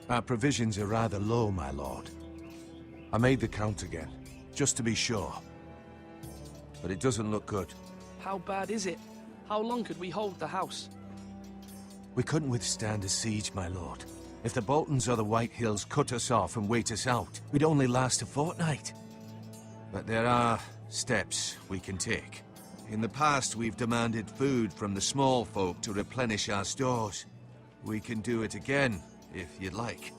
Our provisions are rather low, my lord. I made the count again, just to be sure. But it doesn't look good. How bad is it? How long could we hold the house? We couldn't withstand a siege, my lord. If the Boltons or the White Hills cut us off and wait us out, we'd only last a fortnight. But there are steps we can take. In the past, we've demanded food from the small folk to replenish our stores. We can do it again, if you'd like.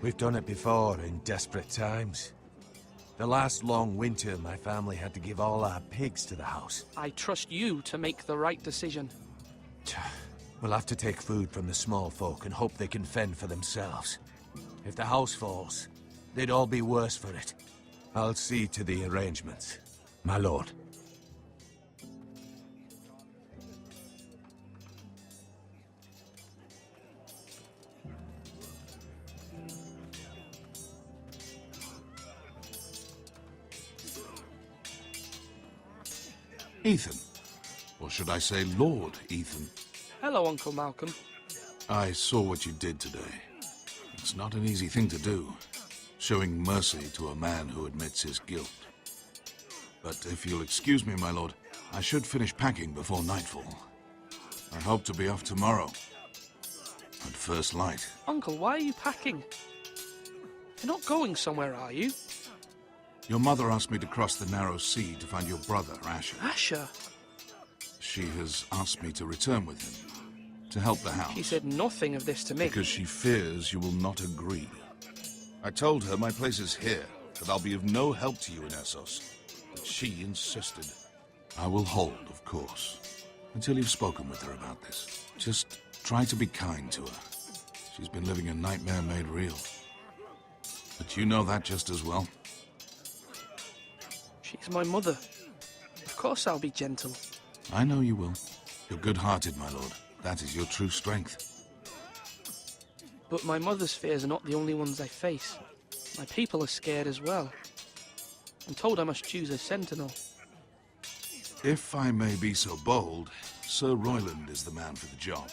We've done it before in desperate times. The last long winter, my family had to give all our pigs to the house. I trust you to make the right decision. We'll have to take food from the small folk and hope they can fend for themselves. If the house falls, they'd all be worse for it. I'll see to the arrangements, my lord. Ethan. Or should I say Lord Ethan? Hello, Uncle Malcolm. I saw what you did today. It's not an easy thing to do, showing mercy to a man who admits his guilt. But if you'll excuse me, my lord, I should finish packing before nightfall. I hope to be off tomorrow, at first light. Uncle, why are you packing? You're not going somewhere, are you? Your mother asked me to cross the narrow sea to find your brother, Asher. Asher? She has asked me to return with him, to help the house. She said nothing of this to me. Because she fears you will not agree. I told her my place is here, that I'll be of no help to you in Essos. But she insisted. I will hold, of course, until you've spoken with her about this. Just try to be kind to her. She's been living a nightmare made real. But you know that just as well. She's my mother. Of course I'll be gentle. I know you will. You're good-hearted, my lord. That is your true strength. But my mother's fears are not the only ones I face. My people are scared as well. I'm told I must choose a sentinel. If I may be so bold, Sir Royland is the man for the job.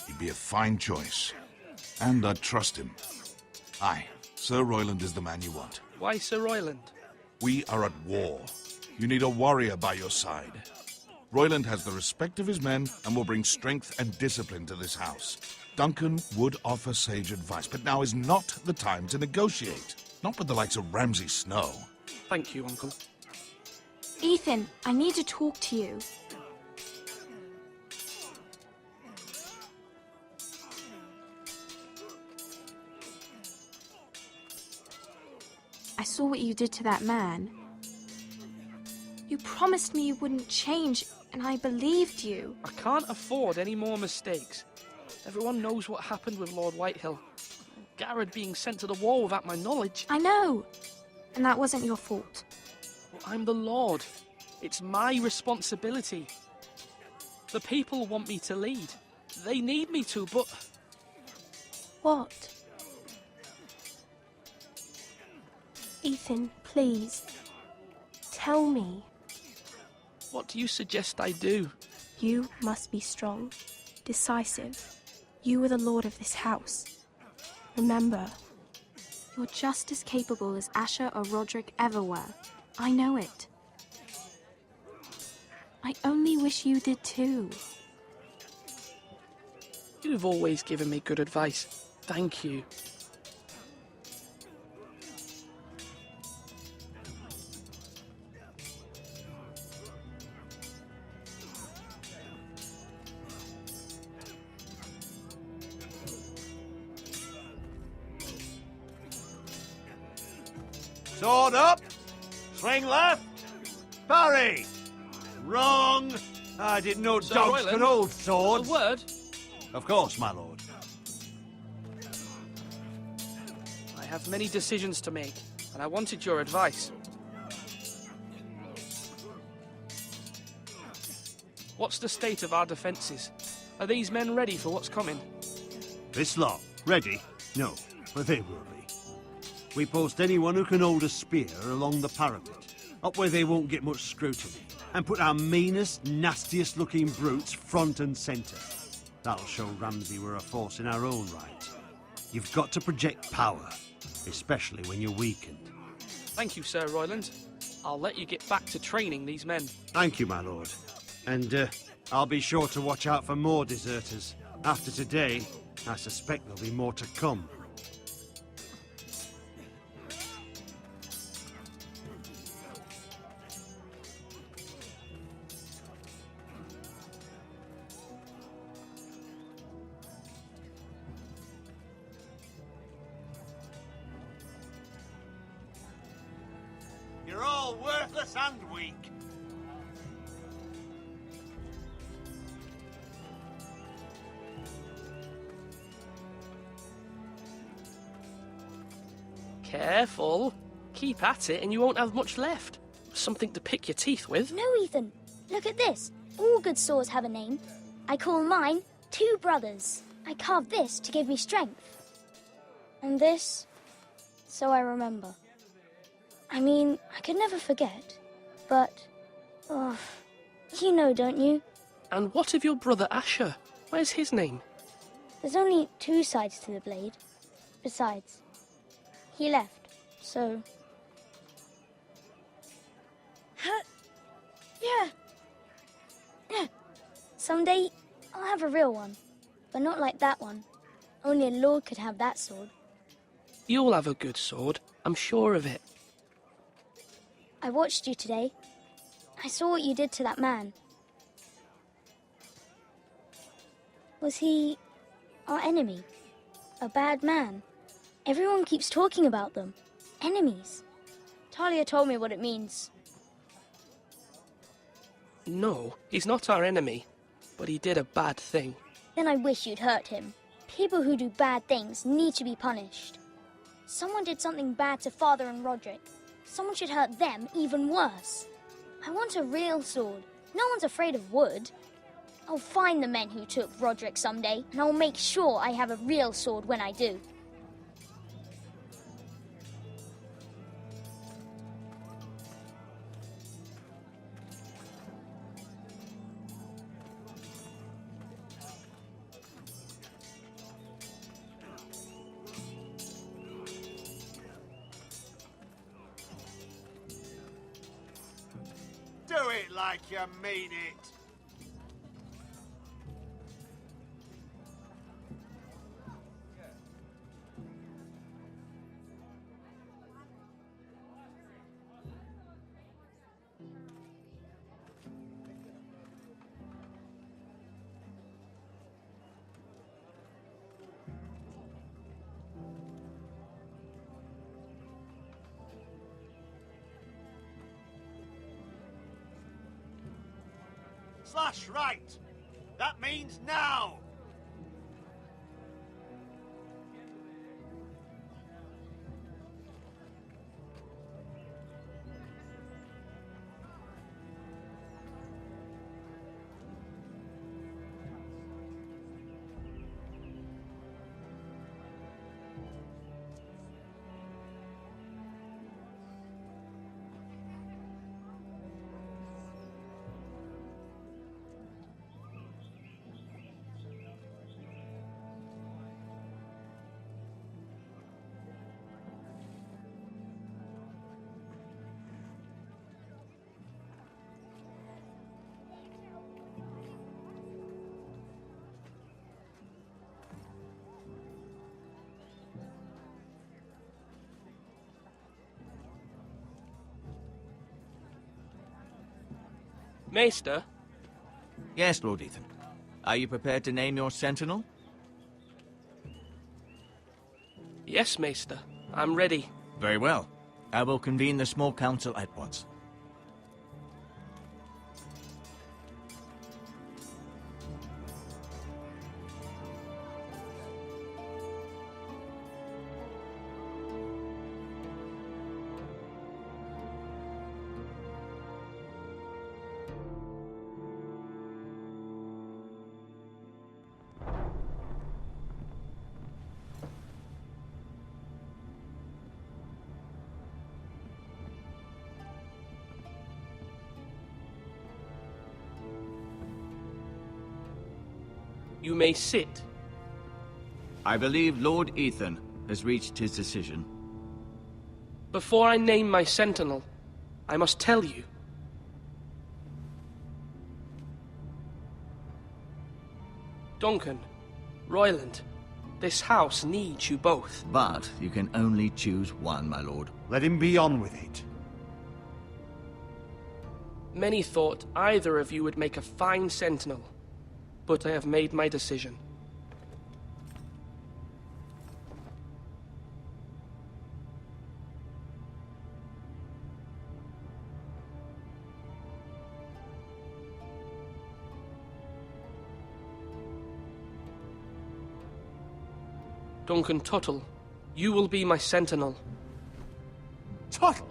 He'd be a fine choice. And I'd trust him. Aye, Sir Royland is the man you want. Why Sir Royland? We are at war. You need a warrior by your side. Royland has the respect of his men and will bring strength and discipline to this house. Duncan would offer sage advice, but now is not the time to negotiate. Not with the likes of Ramsay Snow. Thank you, Uncle. Ethan, I need to talk to you. I saw what you did to that man. You promised me you wouldn't change, and I believed you. I can't afford any more mistakes. Everyone knows what happened with Lord Whitehill. Garrett being sent to the war without my knowledge. I know, and that wasn't your fault. Well, I'm the Lord. It's my responsibility. The people want me to lead. They need me to, but... What? Ethan, please. Tell me. What do you suggest I do? You must be strong, decisive. You are the lord of this house. Remember, you're just as capable as Asher or Roderick ever were. I know it. I only wish you did too. You've always given me good advice. Thank you. Sword up! Swing left! Parry! Wrong! I didn't know Sir dogs Royland, could hold A swords. word? Of course, my lord. I have many decisions to make, and I wanted your advice. What's the state of our defences? Are these men ready for what's coming? This lot, ready? No, but they will be. We post anyone who can hold a spear along the parapet, up where they won't get much scrutiny, and put our meanest, nastiest looking brutes front and centre. That'll show Ramsay we're a force in our own right. You've got to project power, especially when you're weakened. Thank you, Sir Royland. I'll let you get back to training these men. Thank you, my lord. And I'll be sure to watch out for more deserters. After today, I suspect there'll be more to come. You're all worthless and weak. Careful. Keep at it and you won't have much left. Something to pick your teeth with. No, Ethan. Look at this. All good swords have a name. I call mine Two Brothers. I carved this to give me strength. And this, so I remember. I mean, I could never forget. But, oh, you know, don't you? And what of your brother Asher? Where's his name? There's only two sides to the blade. Besides, he left, so... Yeah. Someday, I'll have a real one. But not like that one. Only a lord could have that sword. You'll have a good sword. I'm sure of it. I watched you today. I saw what you did to that man. Was he our enemy? A bad man? Everyone keeps talking about them. Enemies. Talia told me what it means. No, he's not our enemy. But he did a bad thing. Then I wish you'd hurt him. People who do bad things need to be punished. Someone did something bad to Father and Roderick. Someone should hurt them even worse. I want a real sword. No one's afraid of wood. I'll find the men who took Roderick someday, and I'll make sure I have a real sword when I do. Do it like you mean it. Slash right. That means now. Maester, Yes, Lord Ethan. Are you prepared to name your sentinel? yes, Maester. I'm ready. Very well. I will convene the small council at once. You may sit. I believe Lord Ethan has reached his decision. Before I name my sentinel, I must tell you. Duncan, Royland, this house needs you both. But you can only choose one, my lord. Let him be on with it. Many thought either of you would make a fine sentinel, but I have made my decision. Duncan Tuttle, you will be my sentinel. Tuttle!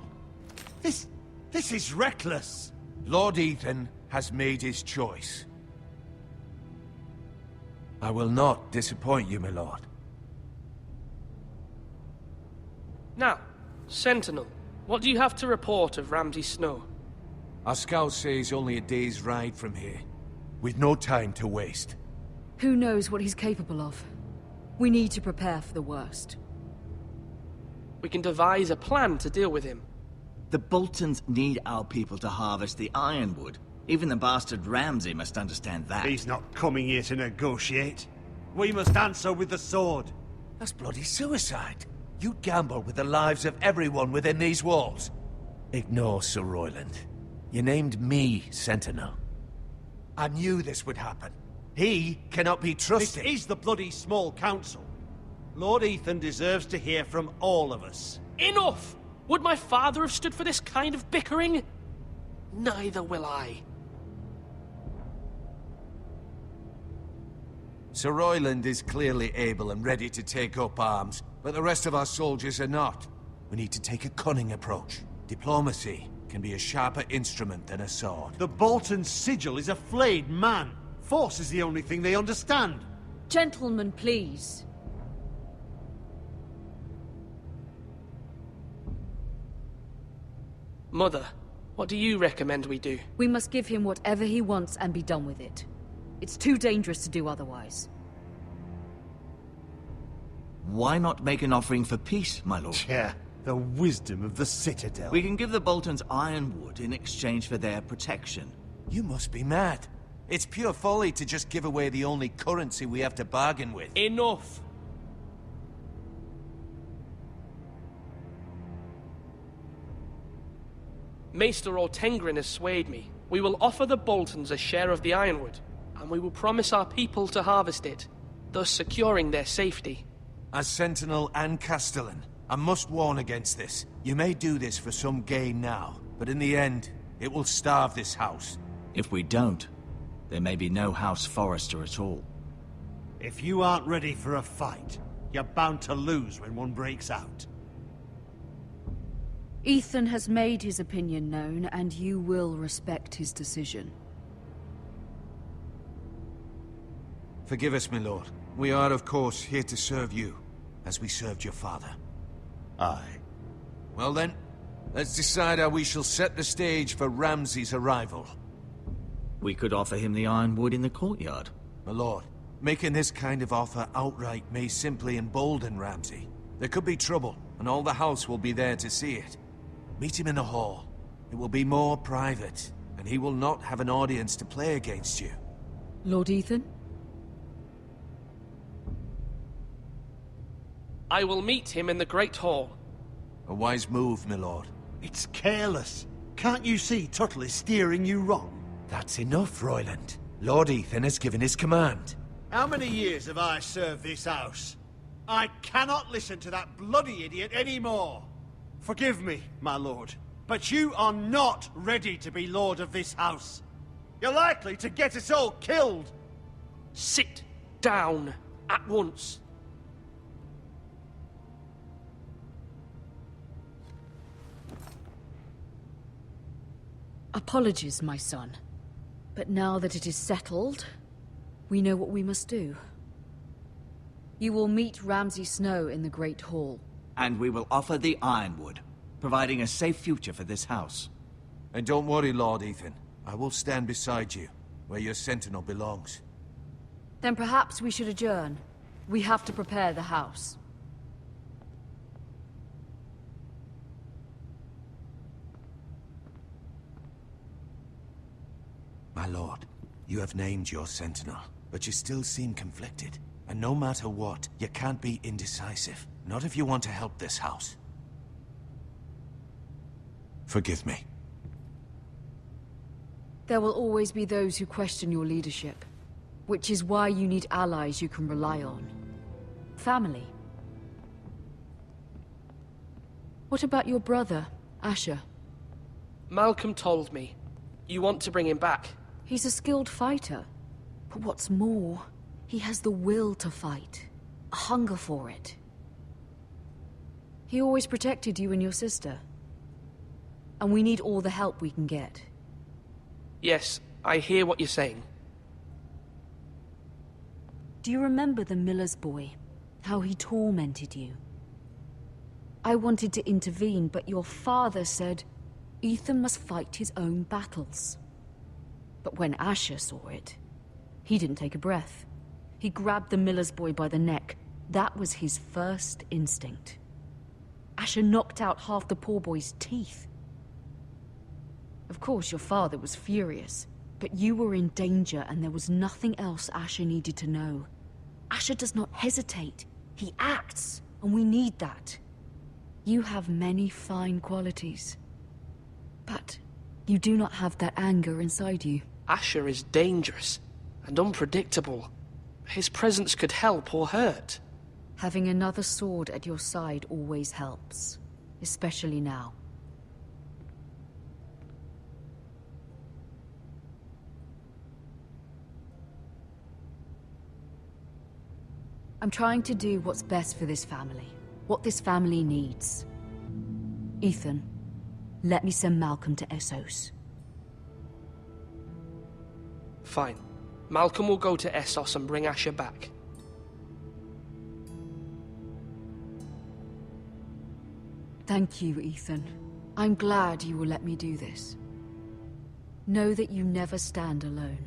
This is reckless. Lord Ethan has made his choice. I will not disappoint you, my lord. Now, Sentinel, what do you have to report of Ramsay Snow? Our scouts say he's only a day's ride from here, with no time to waste. Who knows what he's capable of? We need to prepare for the worst. We can devise a plan to deal with him. The Boltons need our people to harvest the ironwood. Even the bastard Ramsay must understand that. He's not coming here to negotiate. We must answer with the sword. That's bloody suicide. You'd gamble with the lives of everyone within these walls. Ignore Sir Royland. You named me Sentinel. I knew this would happen. He cannot be trusted. This is the bloody small council. Lord Ethan deserves to hear from all of us. Enough! Would my father have stood for this kind of bickering? Neither will I. Sir Royland is clearly able and ready to take up arms, but the rest of our soldiers are not. We need to take a cunning approach. Diplomacy can be a sharper instrument than a sword. The Bolton sigil is a flayed man. Force is the only thing they understand. Gentlemen, please. Mother, what do you recommend we do? We must give him whatever he wants and be done with it. It's too dangerous to do otherwise. Why not make an offering for peace, my lord? Yeah, the wisdom of the Citadel. We can give the Boltons ironwood in exchange for their protection. You must be mad. It's pure folly to just give away the only currency we have to bargain with. Enough! Maester Ortengrin has swayed me. We will offer the Boltons a share of the ironwood, and we will promise our people to harvest it, thus securing their safety. As Sentinel and Castellan, I must warn against this. You may do this for some gain now, but in the end, it will starve this house. If we don't, there may be no House Forrester at all. If you aren't ready for a fight, you're bound to lose when one breaks out. Ethan has made his opinion known, and you will respect his decision. Forgive us, my lord. We are, of course, here to serve you, as we served your father. Aye. Well then, let's decide how we shall set the stage for Ramsay's arrival. We could offer him the ironwood in the courtyard. My lord, making this kind of offer outright may simply embolden Ramsay. There could be trouble, and all the house will be there to see it. Meet him in the hall. It will be more private, and he will not have an audience to play against you. Lord Ethan? I will meet him in the Great Hall. A wise move, my lord. It's careless. Can't you see Tuttle is steering you wrong? That's enough, Royland. Lord Ethan has given his command. How many years have I served this house? I cannot listen to that bloody idiot anymore. Forgive me, my lord, but you are not ready to be lord of this house. You're likely to get us all killed. Sit down at once. Apologies, my son. But now that it is settled, we know what we must do. You will meet Ramsay Snow in the Great Hall. And we will offer the ironwood, providing a safe future for this house. And don't worry, Lord Ethan. I will stand beside you, where your sentinel belongs. Then perhaps we should adjourn. We have to prepare the house. My lord, you have named your sentinel, but you still seem conflicted. And no matter what, you can't be indecisive. Not if you want to help this house. Forgive me. There will always be those who question your leadership, which is why you need allies you can rely on. Family. What about your brother, Asher? Malcolm told me. You want to bring him back. He's a skilled fighter. But what's more, he has the will to fight. A hunger for it. He always protected you and your sister. And we need all the help we can get. Yes, I hear what you're saying. Do you remember the miller's boy? How he tormented you? I wanted to intervene, but your father said Ethan must fight his own battles. But when Asher saw it, he didn't take a breath. He grabbed the miller's boy by the neck. That was his first instinct. Asher knocked out half the poor boy's teeth. Of course, your father was furious, but you were in danger and there was nothing else Asher needed to know. Asher does not hesitate. He acts, and we need that. You have many fine qualities, but you do not have that anger inside you. Asher is dangerous and unpredictable. His presence could help or hurt. Having another sword at your side always helps, especially now. I'm trying to do what's best for this family, what this family needs. Ethan, let me send Malcolm to Essos. Fine. Malcolm will go to Essos and bring Asher back. Thank you, Ethan. I'm glad you will let me do this. Know that you never stand alone.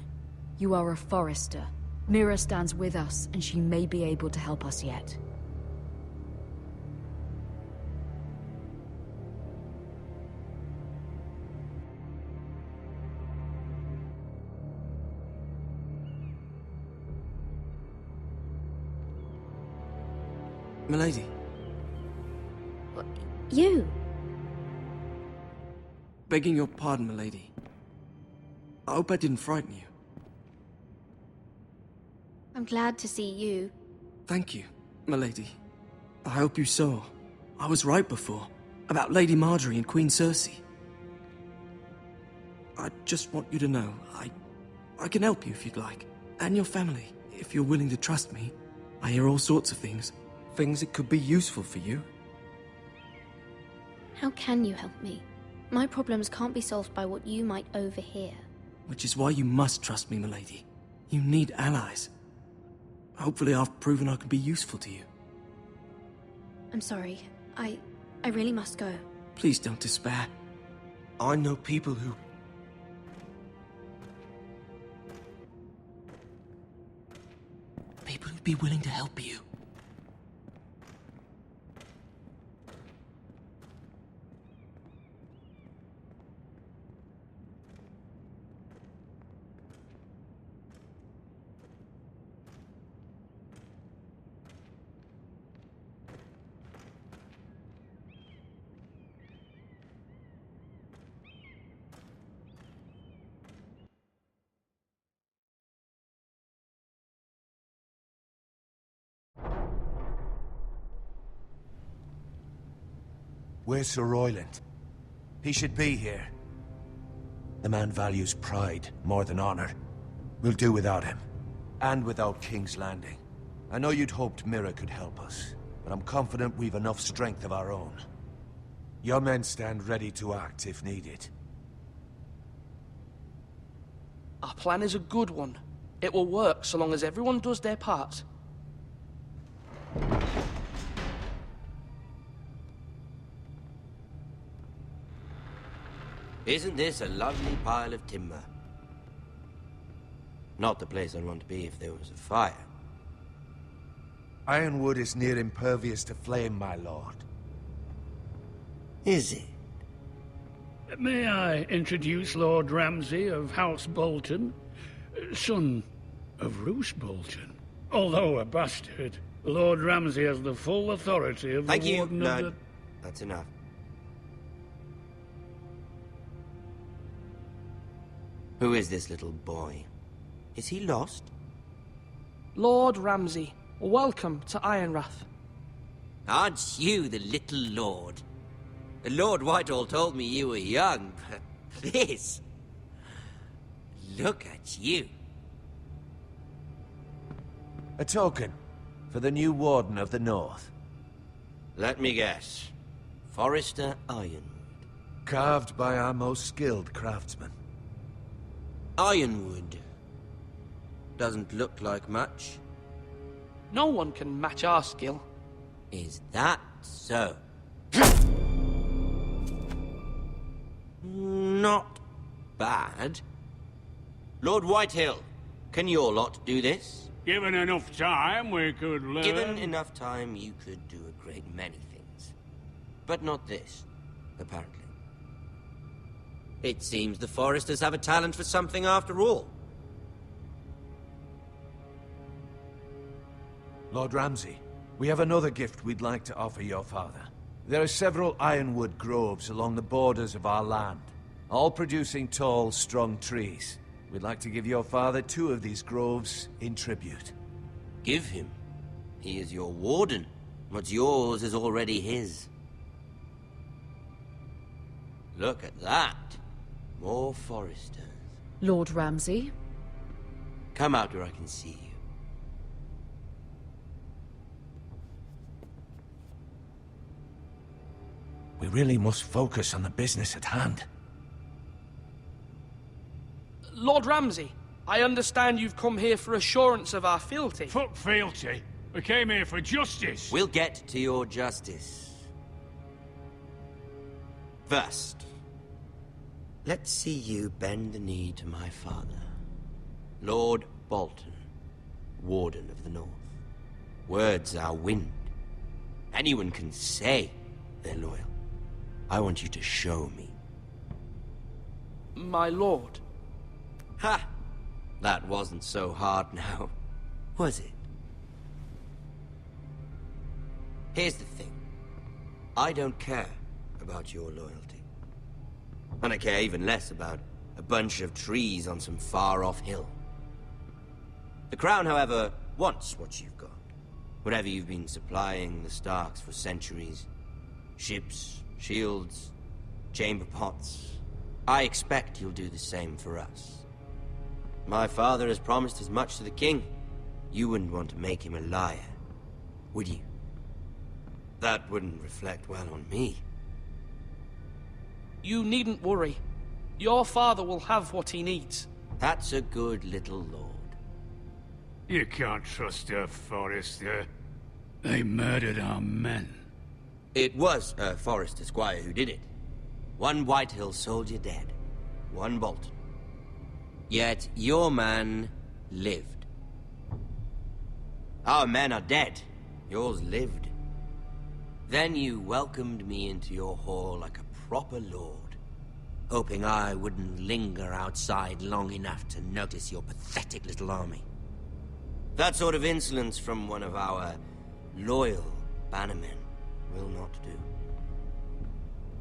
You are a Forester. Mira stands with us, and she may be able to help us yet. Milady. You? Begging your pardon, milady. I hope I didn't frighten you. I'm glad to see you. Thank you, milady. I hope you saw. I was right before. About Lady Marjorie and Queen Cersei. I just want you to know, I can help you if you'd like. And your family, if you're willing to trust me. I hear all sorts of things. Things that could be useful for you. How can you help me? My problems can't be solved by what you might overhear. Which is why you must trust me, milady. You need allies. Hopefully I've proven I can be useful to you. I'm sorry. I really must go. Please don't despair. I know people who... People who'd be willing to help you. Where's Sir Royland? He should be here. The man values pride more than honor. We'll do without him. And without King's Landing. I know you'd hoped Mira could help us, but I'm confident we've enough strength of our own. Your men stand ready to act if needed. Our plan is a good one. It will work so long as everyone does their part. Isn't this a lovely pile of timber? Not the place I'd want to be if there was a fire. Ironwood is near impervious to flame, my lord. Is it? May I introduce Lord Ramsay of House Bolton, son of Roose Bolton? Although a bastard, Lord Ramsay has the full authority of Thank the you. Warden No, of the... that's enough. Who is this little boy? Is he lost? Lord Ramsay, welcome to Ironrath. Aren't you the little lord? Lord Whitehall told me you were young, but this... Look at you. A token for the new Warden of the North. Let me guess. Forrester Ironwood. Carved by our most skilled craftsmen. Ironwood. Doesn't look like much. No one can match our skill. Is that so? Not bad. Lord Whitehill, can your lot do this? Given enough time, we could learn... Given enough time, you could do a great many things. But not this, apparently. It seems the Foresters have a talent for something after all. Lord Ramsay, we have another gift we'd like to offer your father. There are several ironwood groves along the borders of our land, all producing tall, strong trees. We'd like to give your father 2 of these groves in tribute. Give him. He is your warden. What's yours is already his. Look at that. More Foresters. Lord Ramsay? Come out where I can see you. We really must focus on the business at hand. Lord Ramsay, I understand you've come here for assurance of our fealty. Fuck fealty. We came here for justice. We'll get to your justice. First, let's see you bend the knee to my father, Lord Bolton, Warden of the North. Words are wind. Anyone can say they're loyal. I want you to show me. My lord. Ha! That wasn't so hard now, was it? Here's the thing. I don't care about your loyalty. And I care even less about a bunch of trees on some far-off hill. The Crown, however, wants what you've got. Whatever you've been supplying the Starks for centuries. Ships, shields, chamber pots. I expect you'll do the same for us. My father has promised as much to the king. You wouldn't want to make him a liar, would you? That wouldn't reflect well on me. You needn't worry. Your father will have what he needs. That's a good little lord. You can't trust a Forester. They murdered our men. It was a Forester squire who did it. One Whitehill soldier dead. One Bolton. Yet your man lived. Our men are dead. Yours lived. Then you welcomed me into your hall like a proper lord, hoping I wouldn't linger outside long enough to notice your pathetic little army. That sort of insolence from one of our loyal bannermen will not do.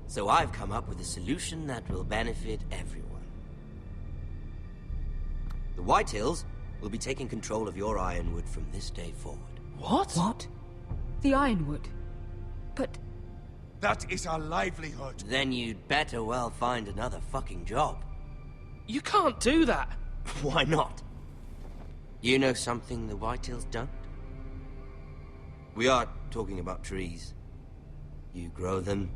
So I've come up with a solution that will benefit everyone. The Whitehills will be taking control of your Ironwood from this day forward. What? What? The Ironwood? But... That is our livelihood. Then you'd better well find another fucking job. You can't do that. Why not? You know something the Whitehills don't? We are talking about trees. You grow them,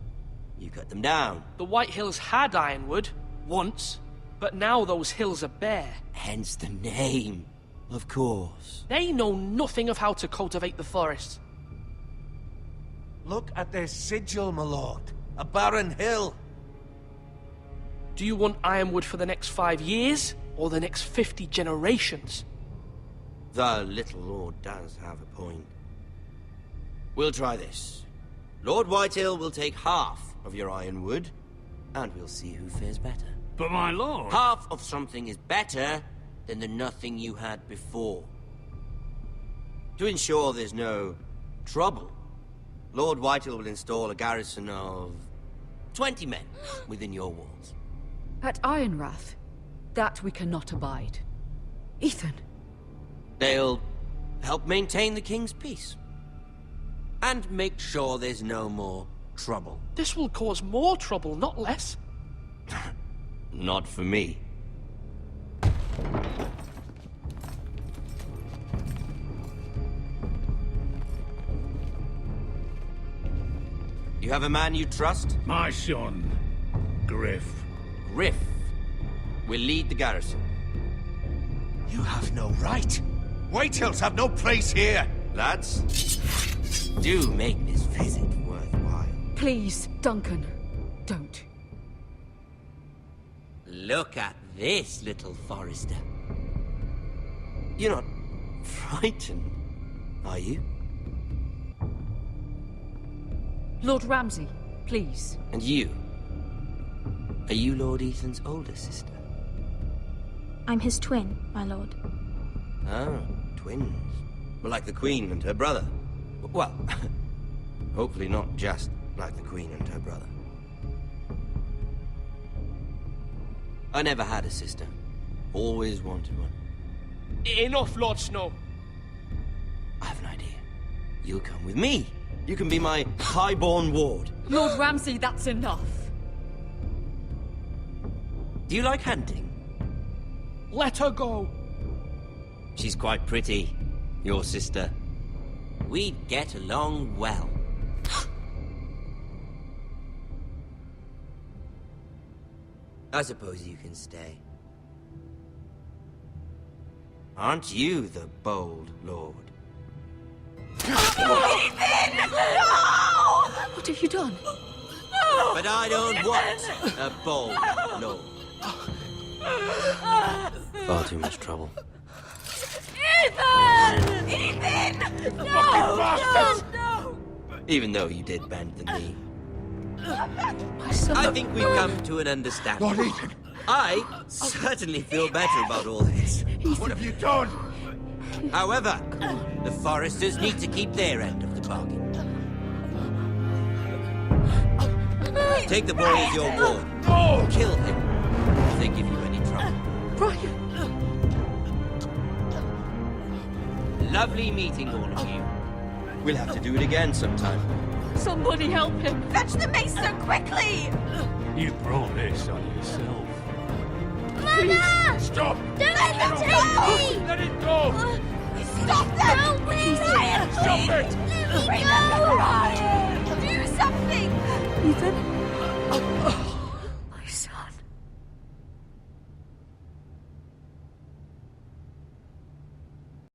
you cut them down. The White Hills had ironwood, once, but now those hills are bare. Hence the name, of course. They know nothing of how to cultivate the forest. Look at their sigil, my lord. A barren hill. Do you want ironwood for the next 5 years, or the next 50 generations? The little lord does have a point. We'll try this. Lord Whitehill will take half of your ironwood, and we'll see who fares better. But my lord... Half of something is better than the nothing you had before. To ensure there's no trouble, Lord Whitehill will install a garrison of 20 men within your walls. At Ironrath, that we cannot abide. Ethan. They'll help maintain the king's peace. And make sure there's no more trouble. This will cause more trouble, not less. Not for me. You have a man you trust? My son, Griff. Griff will lead the garrison. You have no right. Whitehills have no place here. Lads, do make this visit worthwhile. Please, Duncan, don't. Look at this, little Forester. You're not frightened, are you? Lord Ramsay, please. And you? Are you Lord Ethan's older sister? I'm his twin, my lord. Ah, twins. Well, like the Queen and her brother. Well, hopefully not just like the Queen and her brother. I never had a sister. Always wanted one. Enough, Lord Snow. I have an idea. You'll come with me. You can be my highborn ward. Lord Ramsay, that's enough. Do you like hunting? Let her go. She's quite pretty, your sister. We'd get along well. I suppose you can stay. Aren't you the bold lord? Ethan! No! What have you done? No! But I don't want a bold lord. Far too much trouble. Ethan! Ethan! No! No! Even though you did bend the knee. My son. I think we've come to an understanding. Lord Ethan! I certainly feel better about all this. What have you done? However, the Foresters need to keep their end of the bargain. Take the boy as your ward. No! Kill him if they give you any trouble. Brian! Lovely meeting all of you. We'll have to do it again sometime. Somebody help him! Fetch the maester, quickly! You brought this on yourself. Mama! Stop! Don't let him take me! Let it go! Stop them! Help me! Ryan, Stop it! Let me Remember go! Ryan! Do something! Ethan?